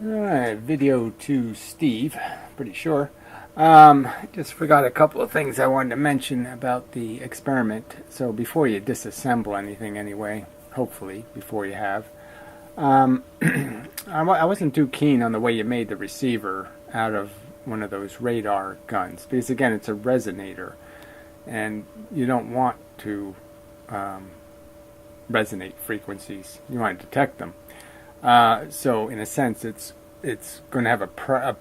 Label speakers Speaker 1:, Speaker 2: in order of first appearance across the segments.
Speaker 1: Alright, video to Steve, pretty sure. Just forgot a couple of things I wanted to mention about the experiment. So before you disassemble anything anyway, hopefully, before you have, I wasn't too keen on the way you made the receiver out of one of those radar guns. Because again, it's a resonator, and you don't want to resonate frequencies. You want to detect them. So in a sense, it's going to have a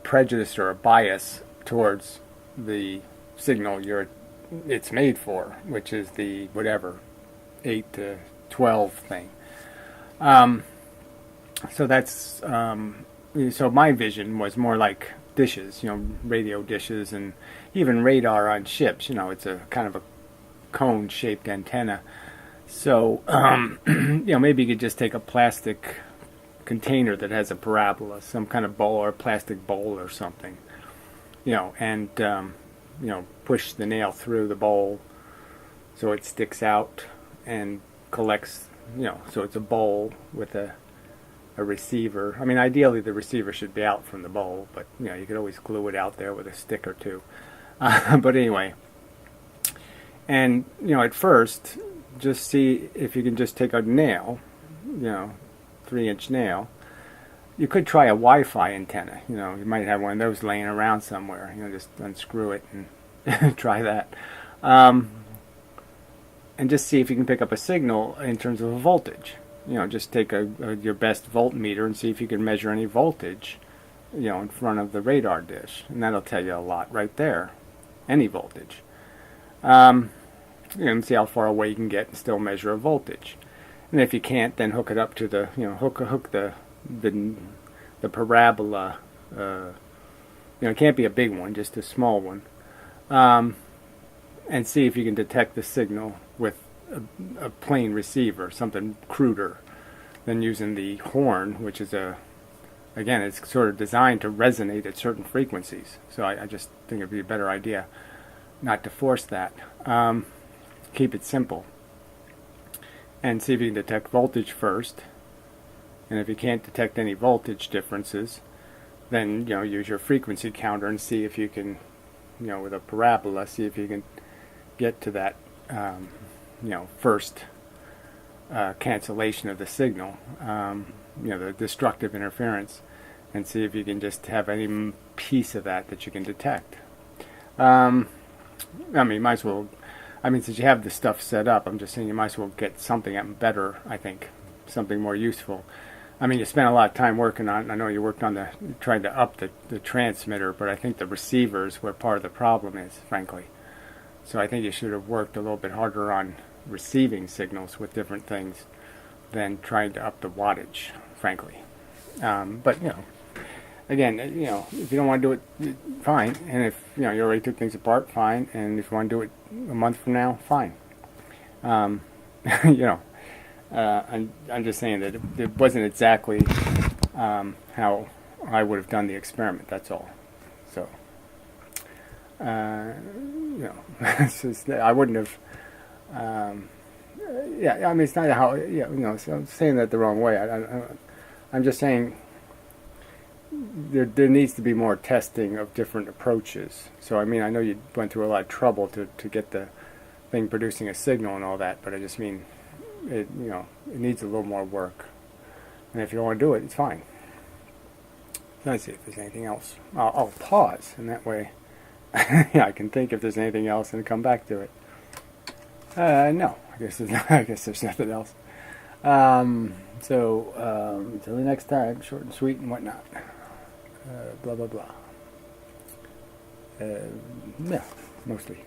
Speaker 1: prejudice or a bias towards the signal it's made for, which is the whatever 8 to 12 thing. So that's so my vision was more like dishes, radio dishes, and even radar on ships. It's a kind of a cone-shaped antenna. So maybe you could just take a plastic container that has a parabola, some kind of bowl or plastic bowl or something, and push the nail through the bowl so it sticks out and collects, so it's a bowl with a receiver. I mean, ideally the receiver should be out from the bowl, but you could always glue it out there with a stick or two. But anyway, and at first, just see if you can just take a nail, 3-inch nail. You could try a Wi-Fi antenna. You might have one of those laying around somewhere. Just unscrew it and try that. And just see if you can pick up a signal in terms of a voltage. Just take your best voltmeter and see if you can measure any voltage, in front of the radar dish. And that'll tell you a lot right there. Any voltage. And see how far away you can get and still measure a voltage. And if you can't, then hook it up to the, hook the parabola. It can't be a big one, just a small one. And see if you can detect the signal with a plain receiver, something cruder than using the horn, which is again, it's sort of designed to resonate at certain frequencies. So I just think it'd be a better idea not to force that. Keep it simple. And see if you can detect voltage first. And if you can't detect any voltage differences, then use your frequency counter and see if you can, with a parabola, see if you can get to that, first cancellation of the signal, the destructive interference, and see if you can just have any piece of that you can detect. Might as well. Since you have the stuff set up, I'm just saying you might as well get something better, I think. Something more useful. You spent a lot of time working on, I know you worked on trying to up the transmitter, but I think the receivers where part of the problem is, frankly. So I think you should have worked a little bit harder on receiving signals with different things than trying to up the wattage, frankly. But, again, if you don't want to do it, fine. And if, you already took things apart, fine. And if you want to do it a month from now, fine. I'm just saying that it wasn't exactly how I would have done the experiment, that's all. So, it's just, I wouldn't have, it's not how, so I'm saying that the wrong way. I'm just saying there needs to be more testing of different approaches. So I know you went through a lot of trouble to get the thing producing a signal and all that, but I just mean it needs a little more work. And if you don't want to do it, it's fine. Let's see if there's anything else. I'll pause, and that way I can think if there's anything else and come back to it. No, I guess there's nothing else. So until the next time, short and sweet and whatnot. Blah blah blah. Yeah, mostly.